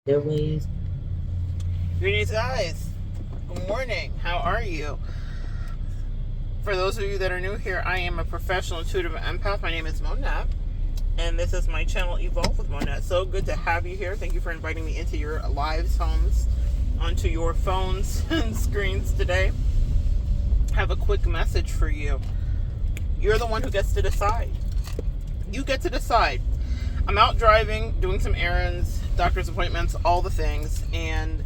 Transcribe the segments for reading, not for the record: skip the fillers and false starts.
Airways. Greetings, guys. Good morning. How are you? For those of you that are new here, I am a professional intuitive empath. My name is Monette, and this is my channel, Evolve with Monette. So good to have you here. Thank you for inviting me into your lives, homes, onto your phones and screens today. I have a quick message for you. You're the one who gets to decide. You get to decide. I'm out driving, doing some errands, doctor's appointments, all the things, and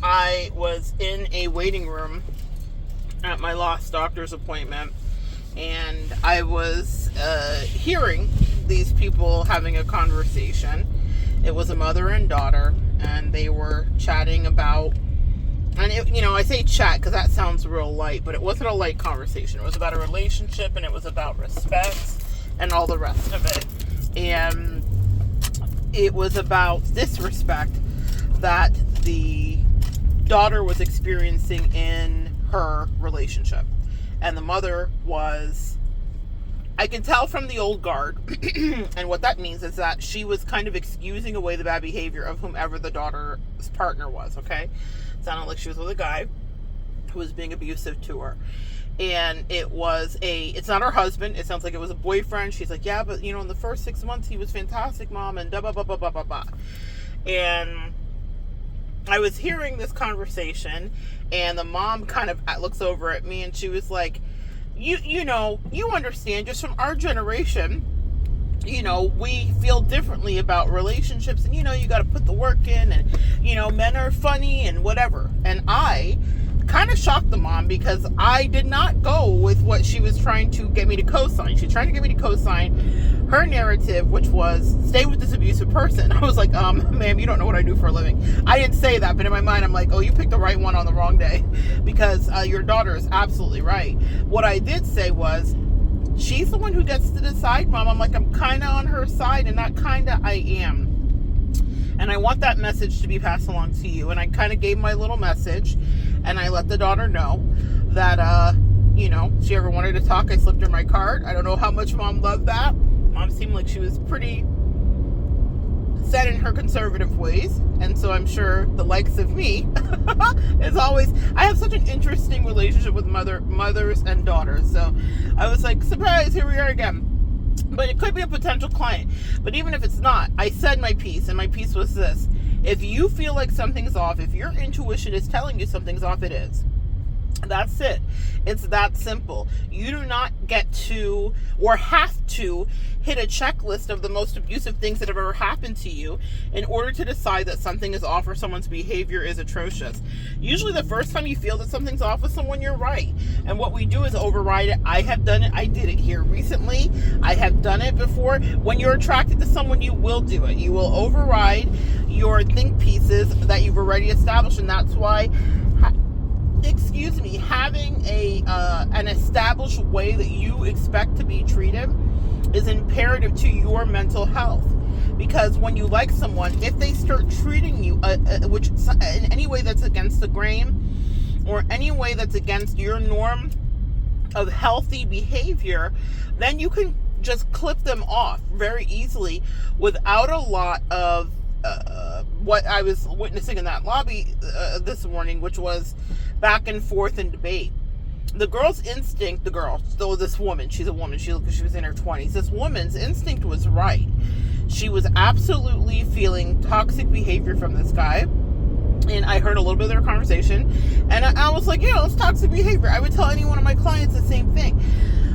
I was in a waiting room at my last doctor's appointment, and I was hearing these people having a conversation. It was a mother and daughter, and they were chatting about, and I say chat because that sounds real light, but it wasn't a light conversation. It was about a relationship, and it was about respect and all the rest of it. And it was about disrespect that the daughter was experiencing in her relationship. And the mother was, I can tell from the old guard, and what that means is that she was kind of excusing away the bad behavior of whomever the daughter's partner was, okay? It sounded like she was with a guy who was being abusive to her. And it's not her husband. It sounds like it was a boyfriend. She's like, yeah, but in the first 6 months he was fantastic, mom, and blah, blah, blah, blah, blah, blah, blah. And I was hearing this conversation, and the mom kind of looks over at me, and she was like, you understand, just from our generation, we feel differently about relationships, and you got to put the work in, and men are funny and whatever. And I kind of shocked the mom because I did not go with what she was trying to get me to co-sign. She was trying to get me to co-sign her narrative, which was stay with this abusive person. I was like, ma'am, you don't know what I do for a living. I didn't say that, but in my mind, I'm like, oh, you picked the right one on the wrong day, because your daughter is absolutely right. What I did say was, she's the one who gets to decide, mom. I'm like, I'm kind of on her side, and not kind of, I am. And I want that message to be passed along to you. And I kind of gave my little message, and I let the daughter know that, she ever wanted to talk, I slipped her my card. I don't know how much mom loved that. Mom seemed like she was pretty set in her conservative ways. And so I'm sure the likes of me is always, I have such an interesting relationship with mothers and daughters. So I was like, surprise, here we are again. But it could be a potential client. But even if it's not, I said my piece, and my piece was this. If you feel like something's off, if your intuition is telling you something's off, it is. That's it. It's that simple. You do not get to or have to hit a checklist of the most abusive things that have ever happened to you in order to decide that something is off or someone's behavior is atrocious. Usually the first time you feel that something's off with someone, you're right. And what we do is override it. I have done it. I did it here recently. I have done it before. When you're attracted to someone, you will do it. You will override your think pieces that you've already established. And that's why having an established way that you expect to be treated is imperative to your mental health. Because when you like someone, if they start treating you which in any way that's against the grain, or any way that's against your norm of healthy behavior, then you can just clip them off very easily without a lot of what I was witnessing in that lobby this morning, which was back and forth and debate. The girl's instinct, this woman, she's a woman, she was in her 20s. This woman's instinct was right. She was absolutely feeling toxic behavior from this guy. And I heard a little bit of their conversation, and I was like, it's toxic behavior. I would tell any one of my clients the same thing.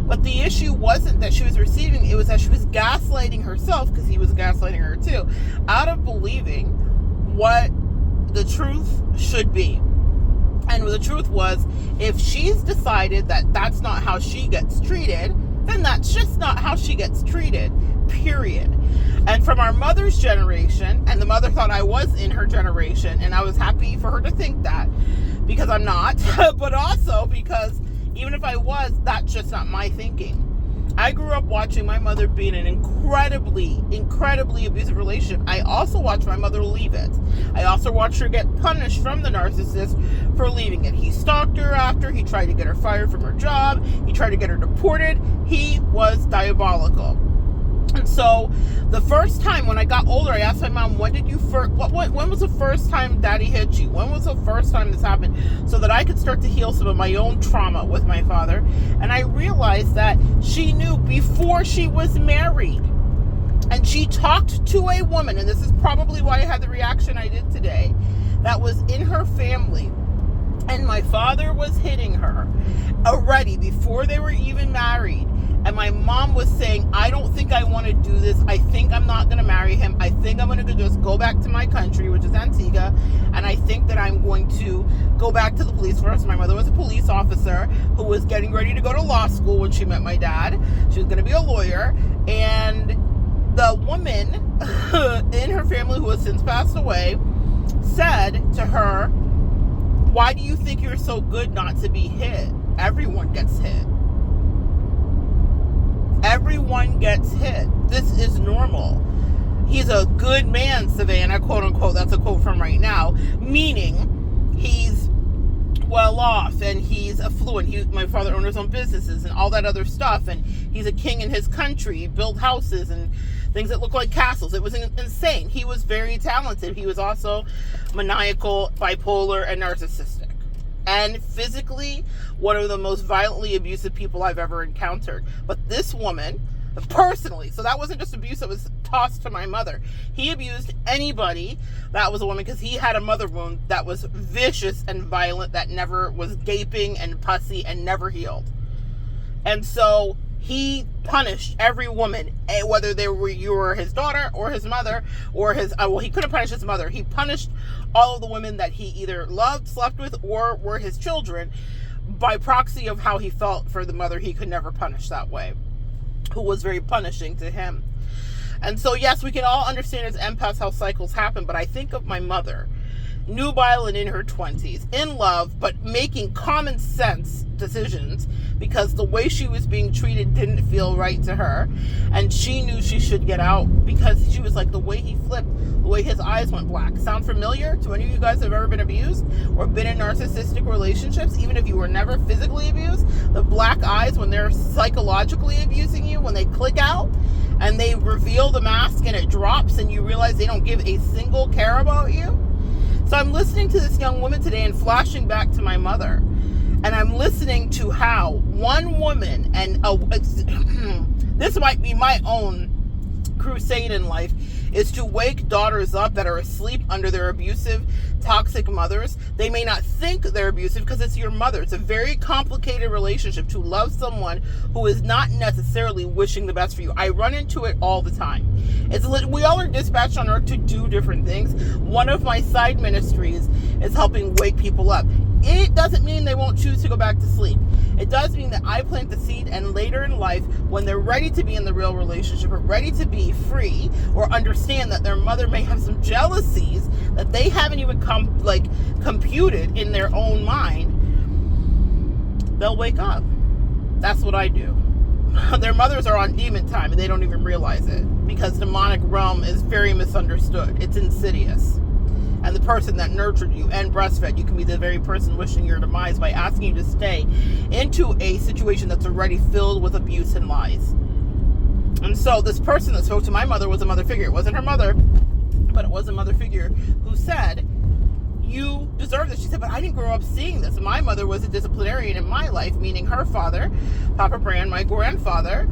But the issue wasn't that she was receiving, it was that she was gaslighting herself, because he was gaslighting her too, out of believing what the truth should be. And the truth was, if she's decided that that's not how she gets treated, then that's just not how she gets treated, period. And from our mother's generation, and the mother thought I was in her generation, and I was happy for her to think that, because I'm not, but also because even if I was, that's just not my thinking. I grew up watching my mother be in an incredibly, incredibly abusive relationship. I also watched my mother leave it. I also watched her get punished from the narcissist for leaving it. He stalked her after. He tried to get her fired from her job. He tried to get her deported. He was diabolical. And so the first time when I got older, I asked my mom, when was the first time daddy hit you? When was the first time this happened? So that I could start to heal some of my own trauma with my father. And I realized that she knew before she was married. And she talked to a woman, and this is probably why I had the reaction I did today, that was in her family. And my father was hitting her already before they were even married. And my mom was saying, I don't think I want to do this. I think I'm not going to marry him. I think I'm going to just go back to my country, which is Antigua. And I think that I'm going to go back to the police force. My mother was a police officer who was getting ready to go to law school when she met my dad. She was going to be a lawyer. And the woman in her family, who has since passed away, said to her, why do you think you're so good not to be hit? Everyone gets hit. Everyone gets hit. This is normal. He's a good man, Savannah, quote unquote. That's a quote from right now. Meaning, he's well off and he's affluent. My father owned his own businesses and all that other stuff. And he's a king in his country. He built houses and things that look like castles. It was insane. He was very talented. He was also maniacal, bipolar, and narcissistic. And physically, one of the most violently abusive people I've ever encountered. But this woman, personally, so that wasn't just abuse that was tossed to my mother. He abused anybody that was a woman because he had a mother wound that was vicious and violent, that never was gaping and pussy and never healed. And so he punished every woman, whether you were his daughter or his mother or he couldn't punish his mother. He punished all of the women that he either loved, slept with, or were his children by proxy of how he felt for the mother he could never punish that way, who was very punishing to him. And so, yes, we can all understand as empaths how cycles happen, but I think of my mother, nubile and in her 20s, in love, but making common sense decisions because the way she was being treated didn't feel right to her. And she knew she should get out because she was like, the way he flipped, the way his eyes went black. Sound familiar to any of you guys that have ever been abused or been in narcissistic relationships? Even if you were never physically abused, the black eyes, when they're psychologically abusing you, when they click out and they reveal the mask and it drops and you realize they don't give a single care about you. So I'm listening to this young woman today and flashing back to my mother. And I'm listening to how one woman, and this might be my own crusade in life, is to wake daughters up that are asleep under their abusive, toxic mothers. They may not think they're abusive because it's your mother. It's a very complicated relationship to love someone who is not necessarily wishing the best for you. I run into it all the time. We all are dispatched on earth to do different things. One of my side ministries is helping wake people up. It doesn't mean they won't choose to go back to sleep. It does mean that I plant the seed, and later in life, when they're ready to be in the real relationship or ready to be free or understand that their mother may have some jealousies that they haven't even computed in their own mind, they'll wake up. That's what I do. Their mothers are on demon time and they don't even realize it because demonic realm is very misunderstood. It's insidious. And the person that nurtured you and breastfed you can be the very person wishing your demise by asking you to stay into a situation that's already filled with abuse and lies. And so this person that spoke to my mother was a mother figure. It wasn't her mother, but it was a mother figure who said, you deserve this. She said, but I didn't grow up seeing this. My mother was a disciplinarian in my life, meaning her father, Papa Brand, my grandfather,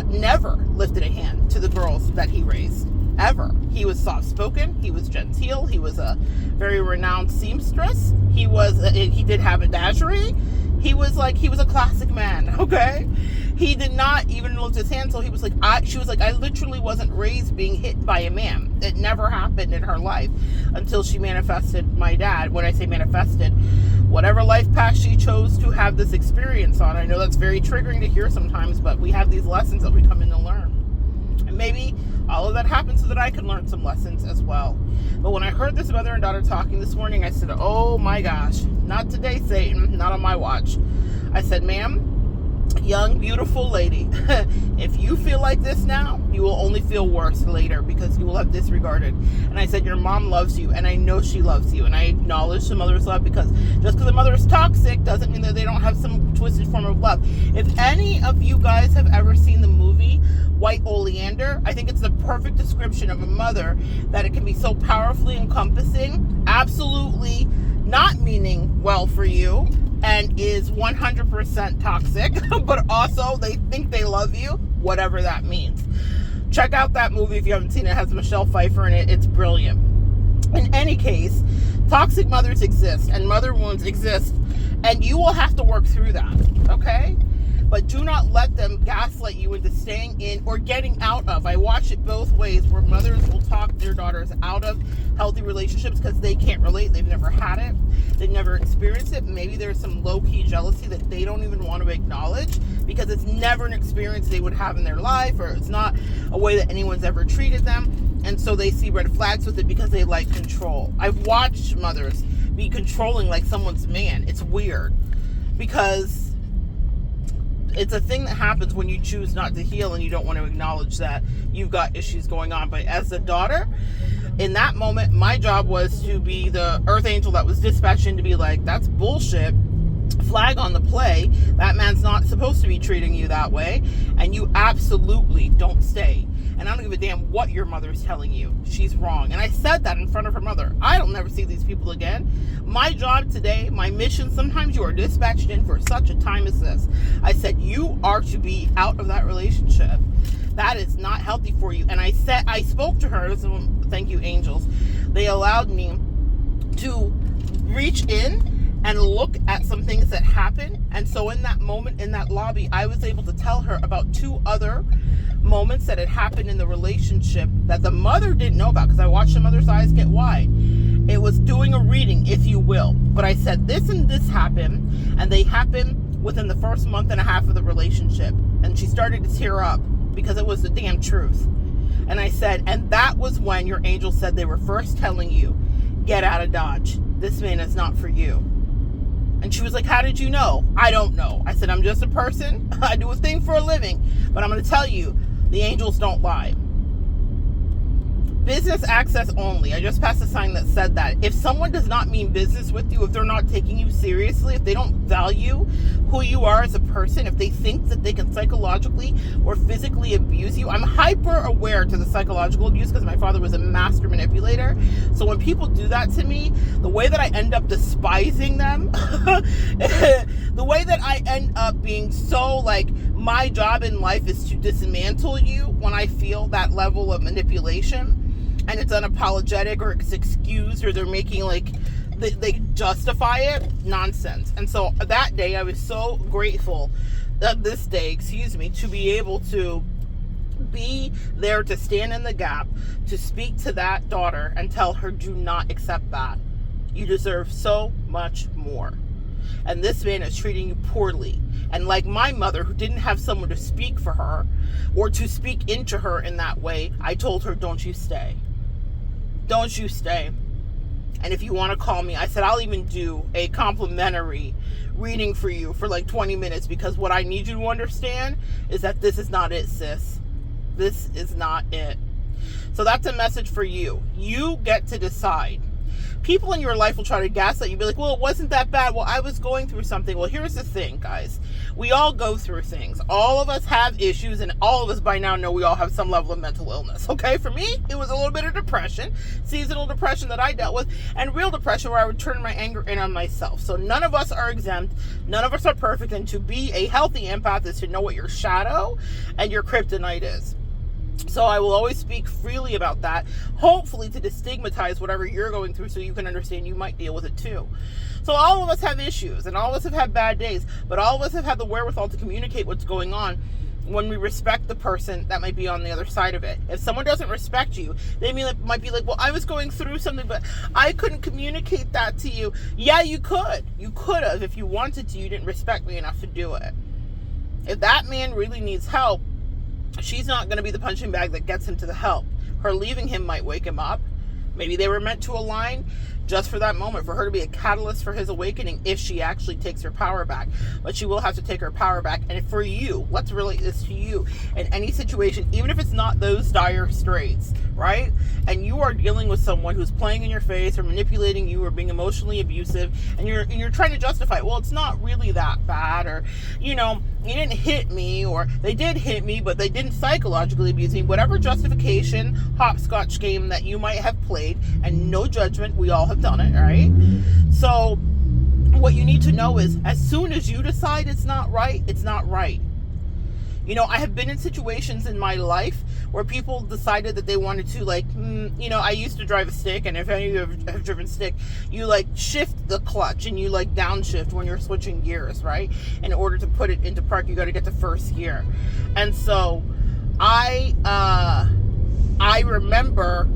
never lifted a hand to the girls that he raised. Ever. He was soft-spoken. He was genteel. He was a very renowned seamstress. He did haberdashery. He was a classic man, okay? He did not even lift his hand, so she was like, I literally wasn't raised being hit by a man. It never happened in her life until she manifested my dad. When I say manifested, whatever life path she chose to have this experience on. I know that's very triggering to hear sometimes, but we have these lessons that we come in to learn. And maybe all of that happened so that I could learn some lessons as well. But when I heard this mother and daughter talking this morning, I said, oh my gosh, not today, Satan, not on my watch. I said, ma'am, Young, beautiful lady, if you feel like this now, you will only feel worse later because you will have disregarded. And I said, your mom loves you, and I know she loves you, and I acknowledge the mother's love, because just because the mother is toxic doesn't mean that they don't have some twisted form of love. If any of you guys have ever seen the movie White Oleander, I think it's the perfect description of a mother, that it can be so powerfully encompassing, absolutely not meaning well for you, and is 100% toxic, but also they think they love you, whatever that means. Check out that movie if you haven't seen it. It has Michelle Pfeiffer in it. It's brilliant. In any case, toxic mothers exist, and mother wounds exist, and you will have to work through that, okay? But do not let them gaslight you into staying in or getting out of. I watch it both ways, where mothers will talk their daughters out of healthy relationships because they can't relate. They've never had it. They've never experienced it. Maybe there's some low-key jealousy that they don't even want to acknowledge because it's never an experience they would have in their life, or it's not a way that anyone's ever treated them. And so they see red flags with it because they like control. I've watched mothers be controlling like someone's man. It's weird because it's a thing that happens when you choose not to heal and you don't want to acknowledge that you've got issues going on. But as a daughter, in that moment, my job was to be the earth angel that was dispatched in to be like, that's bullshit. Flag on the play. That man's not supposed to be treating you that way. And you absolutely don't stay. And I don't give a damn what your mother's telling you. She's wrong. And I said that in front of her mother. I'll never see these people again. My job today, my mission, sometimes you are dispatched in for such a time as this. I said, you are to be out of that relationship. That is not healthy for you. And I spoke to her. Thank you, angels. They allowed me to reach in and look at some things that happened. And so in that moment, in that lobby, I was able to tell her about 2 other moments that had happened in the relationship that the mother didn't know about, because I watched the mother's eyes get wide. It was doing a reading, if you will. But I said, this and this happened, and they happened within the first month and a half of the relationship. And she started to tear up because it was the damn truth. And I said, and that was when your angel said they were first telling you, get out of Dodge. This man is not for you. And she was like, how did you know? I don't know. I said, I'm just a person. I do a thing for a living. But I'm going to tell you, the angels don't lie. Business access only. I just passed a sign that said that. If someone does not mean business with you, if they're not taking you seriously, if they don't value who you are as a person, if they think that they can psychologically or physically abuse you, I'm hyper aware to the psychological abuse because my father was a master manipulator. So when people do that to me, the way that I end up despising them, the way that I end up being so like, my job in life is to dismantle you when I feel that level of manipulation. And it's unapologetic, or it's excused, or they're making like they justify it. Nonsense. And so that day I was so grateful, this day, to be able to be there, to stand in the gap, to speak to that daughter and tell her, do not accept that. You deserve so much more. And this man is treating you poorly. And like my mother, who didn't have someone to speak for her or to speak into her in that way, I told her, don't you stay. Don't you stay. And if you want to call me, I said, I'll even do a complimentary reading for you for like 20 minutes, because what I need you to understand is that this is not it, sis. This is not it. So that's a message for you. You get to decide. People in your life will try to gaslight you, be like, well, it wasn't that bad. Well, I was going through something. Well, here's the thing, guys. We all go through things. All of us have issues, and all of us by now know we all have some level of mental illness. Okay, for me, it was a little bit of depression, seasonal depression that I dealt with, and real depression where I would turn my anger in on myself. So none of us are exempt. None of us are perfect. And to be a healthy empath is to know what your shadow and your kryptonite is. So I will always speak freely about that, hopefully to destigmatize whatever you're going through so you can understand you might deal with it too. So all of us have issues, and all of us have had bad days, but all of us have had the wherewithal to communicate what's going on when we respect the person that might be on the other side of it. If someone doesn't respect you, they might be like, well, I was going through something, but I couldn't communicate that to you. Yeah, you could. You could have if you wanted to. You didn't respect me enough to do it. If that man really needs help, she's not going to be the punching bag that gets him to the help. Her leaving him might wake him up. Maybe they were meant to align. just for that moment, for her to be a catalyst for his awakening if she actually takes her power back. But she will have to take her power back. And for you, what's really is to you in any situation, even if it's not those dire straits, right? And you are dealing with someone who's playing in your face or manipulating you or being emotionally abusive, and you're trying to justify, well, it's not really that bad, or, you know, you didn't hit me, or they did hit me, but they didn't psychologically abuse me. Whatever justification hopscotch game that you might have played, and no judgment, we all have done it, right? So what you need to know is, as soon as you decide it's not right, it's not right. You know, I have been in situations in my life where people decided that they wanted to, like, you know, I used to drive a stick, and if any of you have driven stick, you, like, shift the clutch, and you, like, downshift when you're switching gears, right? In order to put it into park, you got to get to first gear. And so I remember,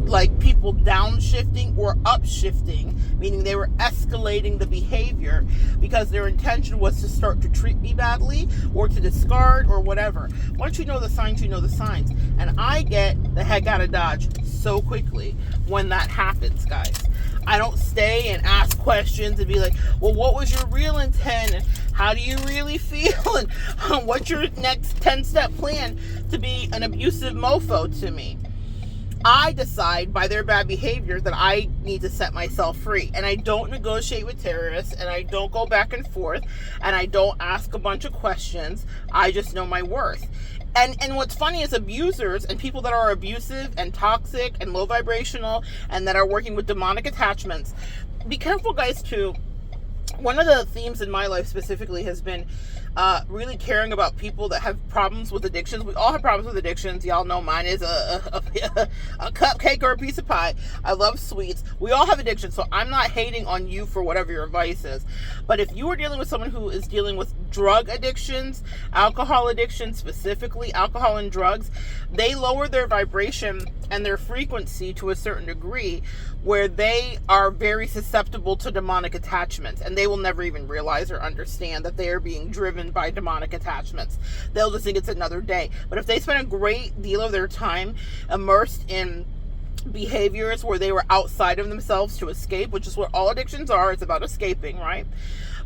like, people downshifting or upshifting, meaning they were escalating the behavior because their intention was to start to treat me badly or to discard or whatever. Once you know the signs, you know the signs. And I get the heck out of Dodge so quickly when that happens, guys. I don't stay and ask questions and be like, well, what was your real intent? And how do you really feel? And what's your next 10-step plan to be an abusive mofo to me? I decide by their bad behavior that I need to set myself free. And I don't negotiate with terrorists, and I don't go back and forth, and I don't ask a bunch of questions. I just know my worth. And what's funny is abusers and people that are abusive and toxic and low vibrational and that are working with demonic attachments, be careful, guys, too. One of the themes in my life specifically has been really caring about people that have problems with addictions. We all have problems with addictions. Y'all know mine is a cupcake or a piece of pie. I love sweets. We all have addictions, so I'm not hating on you for whatever your vice is. But if you are dealing with someone who is dealing with drug addictions, alcohol addiction, specifically alcohol and drugs, they lower their vibration and their frequency to a certain degree where they are very susceptible to demonic attachments, and they will never even realize or understand that they are being driven by demonic attachments. They'll just think it's another day. But if they spend a great deal of their time immersed in behaviors where they were outside of themselves to escape, which is what all addictions are, it's about escaping, right?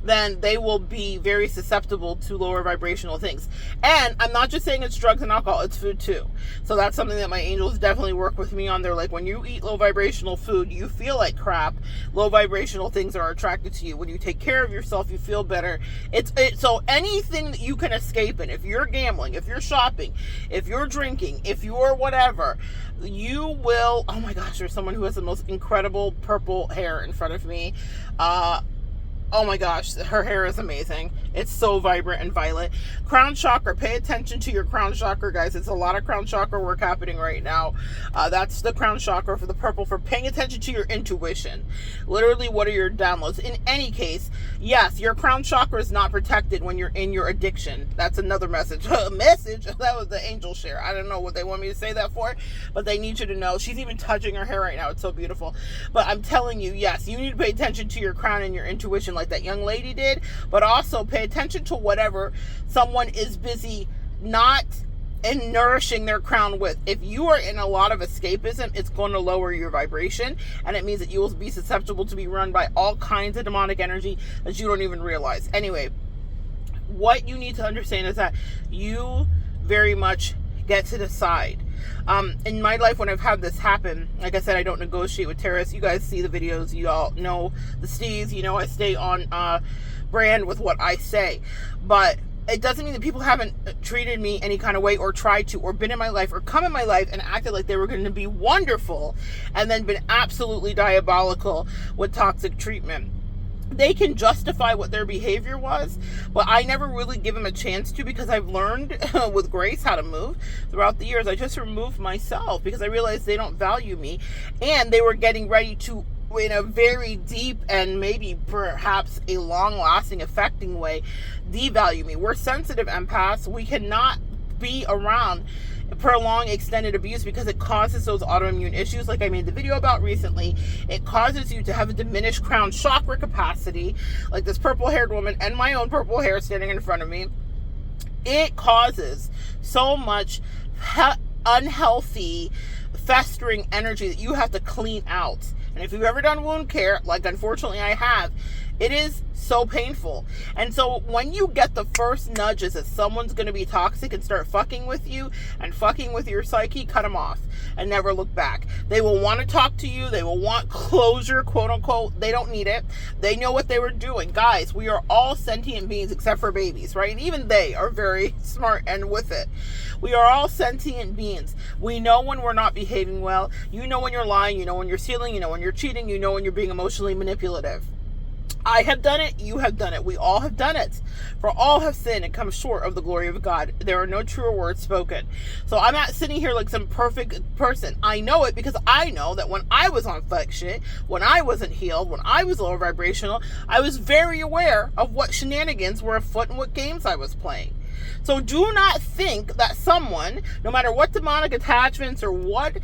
Then they will be very susceptible to lower vibrational things. And I'm not just saying it's drugs and alcohol, it's food too. So that's something that my angels definitely work with me on. They're like, when you eat low vibrational food, you feel like crap. Low vibrational things are attracted to you. When you take care of yourself, you feel better. So anything that you can escape in, if you're gambling, if you're shopping, if you're drinking, if you're whatever, you will, oh my gosh, there's someone who has the most incredible purple hair in front of me. Oh my gosh, her hair is amazing. It's so vibrant and violet. Crown chakra, pay attention to your crown chakra, guys. It's a lot of crown chakra work happening right now. That's the crown chakra for the purple, for paying attention to your intuition. Literally, what are your downloads? In any case, yes, your crown chakra is not protected when you're in your addiction. That's another message. Message? That was the angel share. I don't know what they want me to say that for, but they need you to know. She's even touching her hair right now. It's so beautiful. But I'm telling you, yes, you need to pay attention to your crown and your intuition, like that young lady did, but also pay attention to whatever someone is busy not and nourishing their crown with. If you are in a lot of escapism, it's going to lower your vibration, and it means that you will be susceptible to be run by all kinds of demonic energy that you don't even realize. Anyway, what you need to understand is that you very much get to decide. In my life, when I've had this happen, like I said, I don't negotiate with terrorists. You guys see the videos. You all know the steez. You know I stay on brand with what I say. But it doesn't mean that people haven't treated me any kind of way or tried to or been in my life or come in my life and acted like they were going to be wonderful and then been absolutely diabolical with toxic treatment. They can justify what their behavior was, but I never really give them a chance to, because I've learned with grace how to move throughout the years. I just removed myself because I realized they don't value me, and they were getting ready to, in a very deep and maybe perhaps a long-lasting, affecting way, devalue me. We're sensitive empaths. We cannot be around prolonged extended abuse because it causes those autoimmune issues like I made the video about recently. It causes you to have a diminished crown chakra capacity, like this purple haired woman and my own purple hair standing in front of me. It causes so much unhealthy festering energy that you have to clean out. And if you've ever done wound care, like unfortunately I have, it is so painful. And so when you get the first nudges that someone's going to be toxic and start fucking with you and fucking with your psyche, cut them off and never look back. They will want to talk to you. They will want closure, quote unquote. They don't need it. They know what they were doing. Guys, we are all sentient beings except for babies, right? And even they are very smart and with it. We are all sentient beings. We know when we're not behaving well. You know when you're lying. You know when you're stealing. You know when you're cheating. You know when you're being emotionally manipulative. I have done it. You have done it. We all have done it. For all have sinned and come short of the glory of God. There are no truer words spoken. So I'm not sitting here like some perfect person. I know it because I know that when I was on fuck shit, when I wasn't healed, when I was lower vibrational, I was very aware of what shenanigans were afoot and what games I was playing. So do not think that someone, no matter what demonic attachments or what,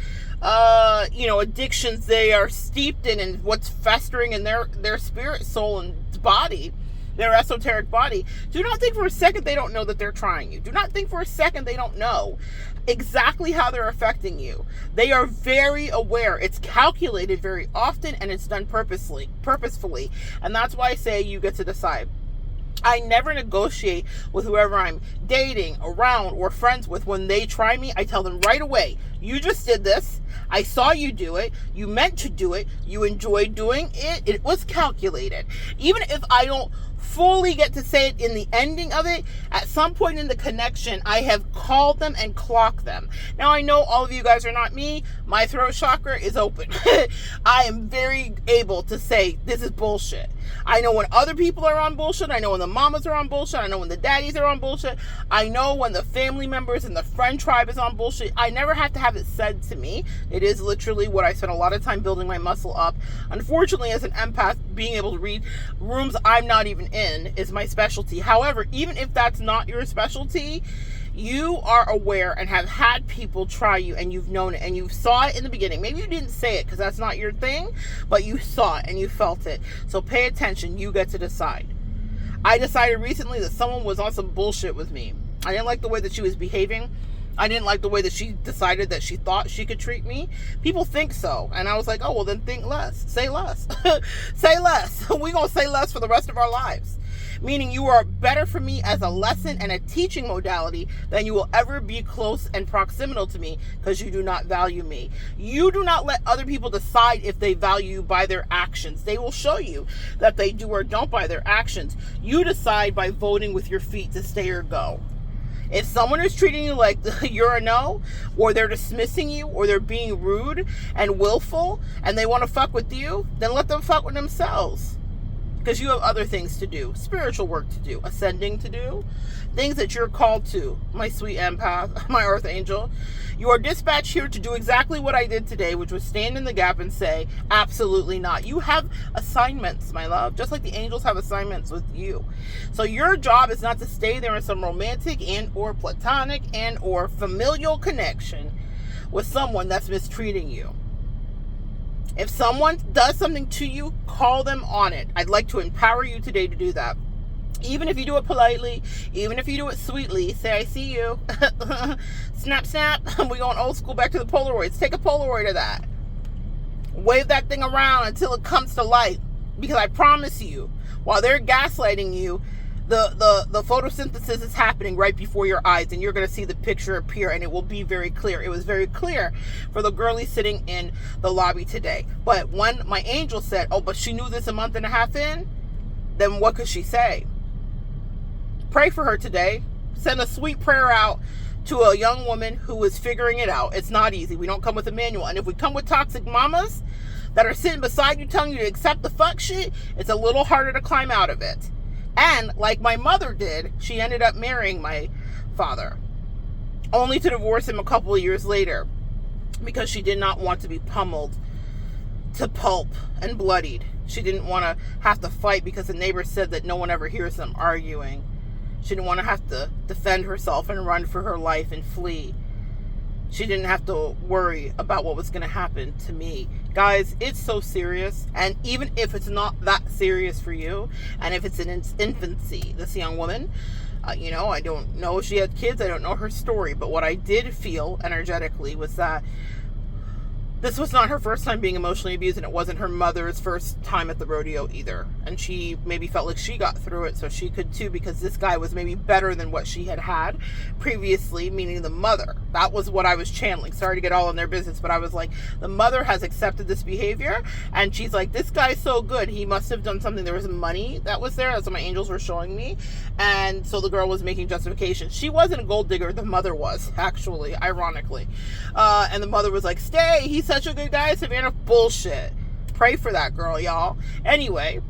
addictions they are steeped in and what's festering in their spirit, soul, and body, their esoteric body, do not think for a second they don't know that they're trying you. Do not think for a second they don't know exactly how they're affecting you. They are very aware. It's calculated very often, and it's done purposefully. And that's why I say you get to decide. I never negotiate with whoever I'm dating, around, or friends with. When they try me, I tell them right away, you just did this. I saw you do it. You meant to do it. You enjoyed doing it. It was calculated. Even if I don't fully get to say it in the ending of it, at some point in the connection, I have called them and clocked them. Now, I know all of you guys are not me. My throat chakra is open. I am very able to say, this is bullshit. I know when other people are on bullshit. I know when the mamas are on bullshit. I know when the daddies are on bullshit. I know when the family members and the friend tribe is on bullshit. I never have to have it said to me. It is literally what I spent a lot of time building my muscle up. Unfortunately, as an empath, being able to read rooms I'm not even in is my specialty. However, even if that's not your specialty, you are aware and have had people try you, and you've known it, and you saw it in the beginning. Maybe you didn't say it because that's not your thing, but you saw it and you felt it. So pay attention. You get to decide. I decided recently that someone was on some bullshit with me. I didn't like the way that she was behaving. I didn't like the way that she decided that she thought she could treat me. People think so. And I was like, oh, well, then think less. Say less. Say less. We're going to say less for the rest of our lives. Meaning you are better for me as a lesson and a teaching modality than you will ever be close and proximal to me, because you do not value me. You do not let other people decide if they value you by their actions. They will show you that they do or don't by their actions. You decide by voting with your feet to stay or go. If someone is treating you like you're a no, or they're dismissing you, or they're being rude and willful, and they want to fuck with you, then let them fuck with themselves. Because you have other things to do, spiritual work to do, ascending to do, things that you're called to, my sweet empath, my earth angel. You are dispatched here to do exactly what I did today, which was stand in the gap and say, absolutely not. You have assignments, my love, just like the angels have assignments with you. So your job is not to stay there in some romantic and or platonic and or familial connection with someone that's mistreating you. If someone does something to you, call them on it. I'd like to empower you today to do that. Even if you do it politely, even if you do it sweetly, say, I see you. Snap, snap. We're going old school back to the Polaroids. Take a Polaroid of that. Wave that thing around until it comes to light. Because I promise you, while they're gaslighting you, the photosynthesis is happening right before your eyes, and you're going to see the picture appear, and it will be very clear. It was very clear for the girlie sitting in the lobby today. But when my angel said, oh, but she knew this a month and a half in, then what could she say? Pray for her today. Send a sweet prayer out to a young woman who is figuring it out. It's not easy. We don't come with a manual. And if we come with toxic mamas that are sitting beside you telling you to accept the fuck shit, it's a little harder to climb out of it. And like my mother did, she ended up marrying my father, only to divorce him a couple of years later because she did not want to be pummeled to pulp and bloodied. She didn't want to have to fight because the neighbors said that no one ever hears them arguing. She didn't want to have to defend herself and run for her life and flee. She didn't have to worry about what was going to happen to me. Guys, it's so serious. And even if it's not that serious for you, and if it's in its infancy, this young woman, I don't know if she had kids. I don't know her story. But what I did feel energetically was that This was not her first time being emotionally abused, and it wasn't her mother's first time at the rodeo either. And she maybe felt like she got through it, so she could too, because this guy was maybe better than what she had previously, meaning the mother. That was what I was channeling. Sorry to get all in their business, but I was like, the mother has accepted this behavior, and she's like, this guy's so good, he must have done something. There was money that was there, that's what my angels were showing me, and so the girl was making justification. She wasn't a gold digger, the mother was, actually, ironically. And the mother was like, stay, he's such a good guy, Savannah. Bullshit. Pray for that girl, y'all. Anyway,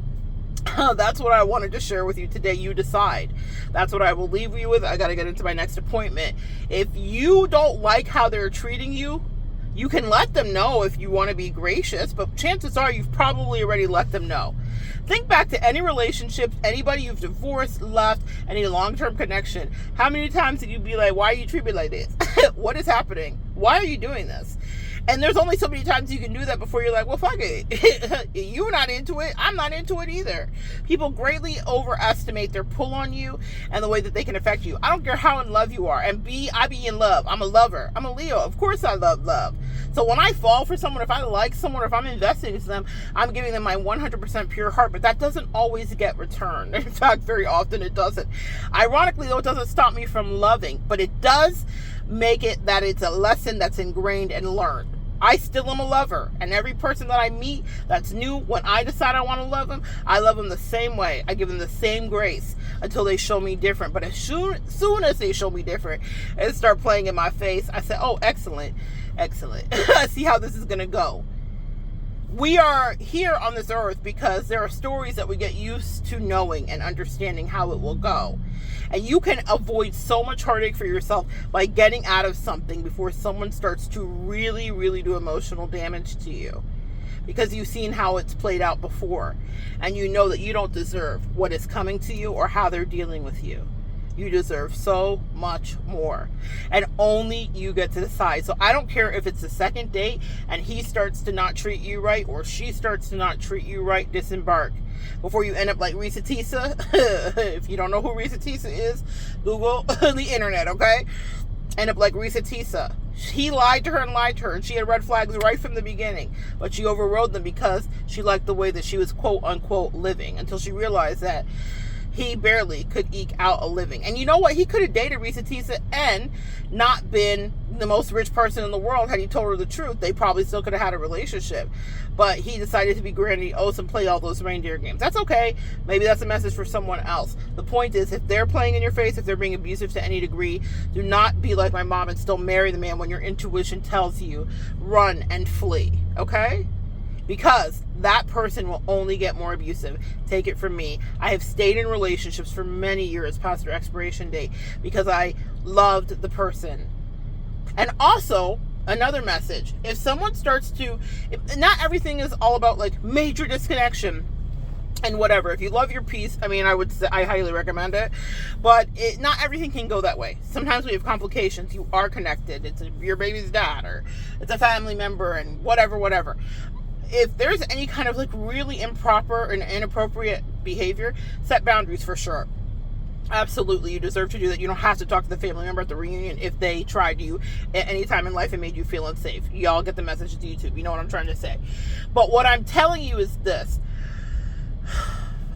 that's what I wanted to share with you today. You decide. That's what I will leave you with. I got to get into my next appointment. If you don't like how they're treating you, you can let them know if you want to be gracious, but chances are you've probably already let them know. Think back to any relationship, anybody you've divorced, left, any long-term connection. How many times did you be like, why are you treating me like this? What is happening? Why are you doing this? And there's only so many times you can do that before you're like, well, fuck it. You're not into it. I'm not into it either. People greatly overestimate their pull on you and the way that they can affect you. I don't care how in love you are. And I be in love. I'm a lover. I'm a Leo. Of course I love love. So when I fall for someone, if I like someone, if I'm investing into them, I'm giving them my 100% pure heart. But that doesn't always get returned. In fact, very often it doesn't. Ironically, though, it doesn't stop me from loving. But it does make it that it's a lesson that's ingrained and learned. I still am a lover, and every person that I meet that's new, when I decide I want to love them, I love them the same way. I give them the same grace until they show me different. But as soon as they show me different and start playing in my face, I say, oh, excellent. I see how this is going to go. We are here on this earth because there are stories that we get used to knowing and understanding how it will go. And you can avoid so much heartache for yourself by getting out of something before someone starts to really, really do emotional damage to you. Because you've seen how it's played out before. And you know that you don't deserve what is coming to you or how they're dealing with you. You deserve so much more. And only you get to decide. So I don't care if it's the second date and he starts to not treat you right or she starts to not treat you right, disembark. Before you end up like Risa Tisa. If you don't know who Risa Tisa is, Google the internet, okay? End up like Risa Tisa. He lied to her, and she had red flags right from the beginning. But she overrode them because she liked the way that she was quote unquote living, until she realized that he barely could eke out a living. And you know what? He could have dated Risa Tisa and not been the most rich person in the world had he told her the truth. They probably still could have had a relationship. But he decided to be grandiose and play all those reindeer games. That's okay. Maybe that's a message for someone else. The point is, if they're playing in your face, if they're being abusive to any degree, do not be like my mom and still marry the man when your intuition tells you run and flee. Okay? Because that person will only get more abusive. Take it from me. I have stayed in relationships for many years past their expiration date because I loved the person. And also, another message. If someone starts to... not everything is all about like major disconnection and whatever. If you love your peace, I mean, I highly recommend it. But not everything can go that way. Sometimes we have complications. You are connected. It's your baby's dad or it's a family member and whatever. If there's any kind of like really improper and inappropriate behavior, set boundaries for sure. Absolutely, you deserve to do that. You don't have to talk to the family member at the reunion if they tried you at any time in life and made you feel unsafe. Y'all get the message to YouTube. You know what I'm trying to say. But what I'm telling you is this.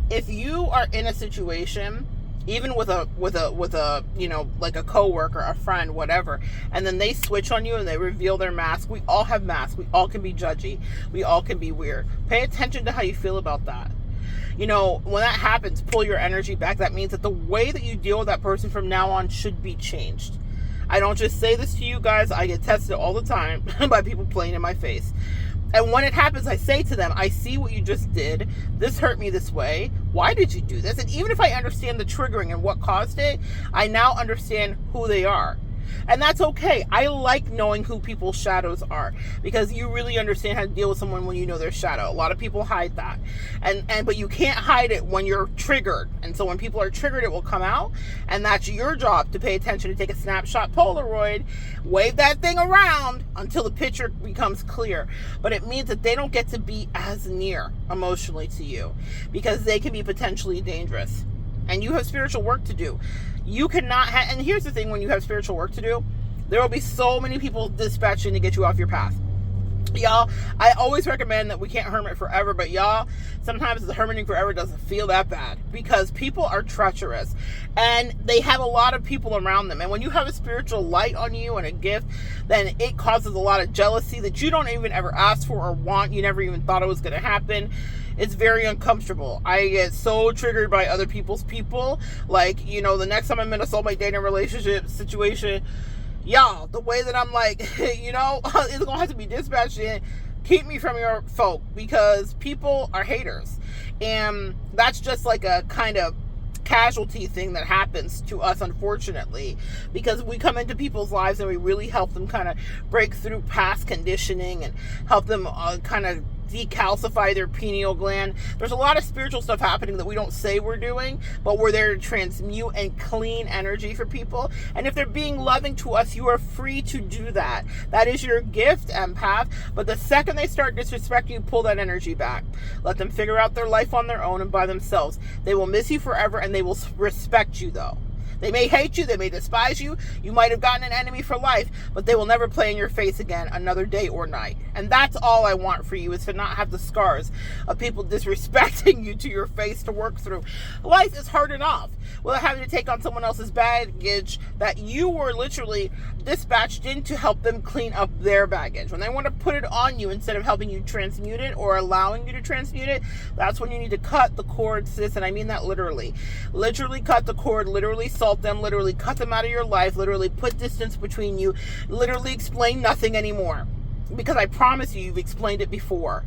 If you are in a situation, even with a you know, like a coworker, a friend, whatever, and then they switch on you and they reveal their mask. We all have masks. We all can be judgy. We all can be weird. Pay attention to how you feel about that. You know, when that happens, pull your energy back. That means that the way that you deal with that person from now on should be changed. I don't just say this to you guys. I get tested all the time by people playing in my face. And when it happens, I say to them, I see what you just did. This hurt me this way. Why did you do this? And even if I understand the triggering and what caused it, I now understand who they are. And that's okay. I like knowing who people's shadows are because you really understand how to deal with someone when you know their shadow. A lot of people hide that. But you can't hide it when you're triggered. And so when people are triggered, it will come out. And that's your job, to pay attention, to take a snapshot Polaroid, wave that thing around until the picture becomes clear. But it means that they don't get to be as near emotionally to you because they can be potentially dangerous. And you have spiritual work to do. You cannot and here's the thing, when you have spiritual work to do, there will be so many people dispatching to get you off your path. Y'all, I always recommend that we can't hermit forever, but y'all, sometimes the hermiting forever doesn't feel that bad because people are treacherous and they have a lot of people around them. And when you have a spiritual light on you and a gift, then it causes a lot of jealousy that you don't even ever ask for or want. You never even thought it was going to happen. It's very uncomfortable. I get so triggered by other people's people. Like, you know, the next time I'm in a soulmate dating relationship situation, y'all, the way that I'm like, you know, it's going to have to be dispatched in. Keep me from your folk because people are haters. And that's just like a kind of casualty thing that happens to us, unfortunately, because we come into people's lives and we really help them kind of break through past conditioning and help them kind of decalcify their pineal gland. There's a lot of spiritual stuff happening that we don't say we're doing, but we're there to transmute and clean energy for people. And if they're being loving to us, you are free to do that. That is your gift, empath. But the second they start disrespecting you, pull that energy back. Let them figure out their life on their own and by themselves. They will miss you forever and they will respect you, though. They may hate you, they may despise you, you might have gotten an enemy for life, but they will never play in your face again another day or night. And that's all I want for you, is to not have the scars of people disrespecting you to your face to work through. Life is hard enough without having to take on someone else's baggage that you were literally dispatched in to help them clean up their baggage. When they want to put it on you instead of helping you transmute it or allowing you to transmute it, that's when you need to cut the cord, sis, and I mean that literally. Literally cut the cord, literally salt them, literally cut them out of your life, literally put distance between you, literally explain nothing anymore. Because I promise you, you've explained it before.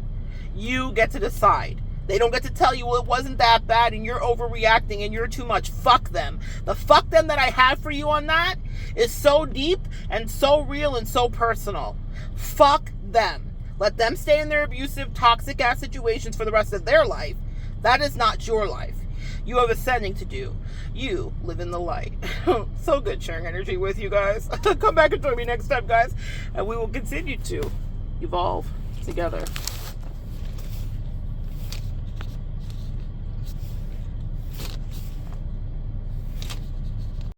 You get to decide. They don't get to tell you, well, it wasn't that bad and you're overreacting and you're too much. Fuck them. The fuck them that I have for you on that is so deep and so real and so personal. Fuck them. Let them stay in their abusive, toxic ass situations for the rest of their life. That is not your life. You have ascending to do. You live in the light. So good sharing energy with you guys. Come back and join me next time, guys, and we will continue to evolve together.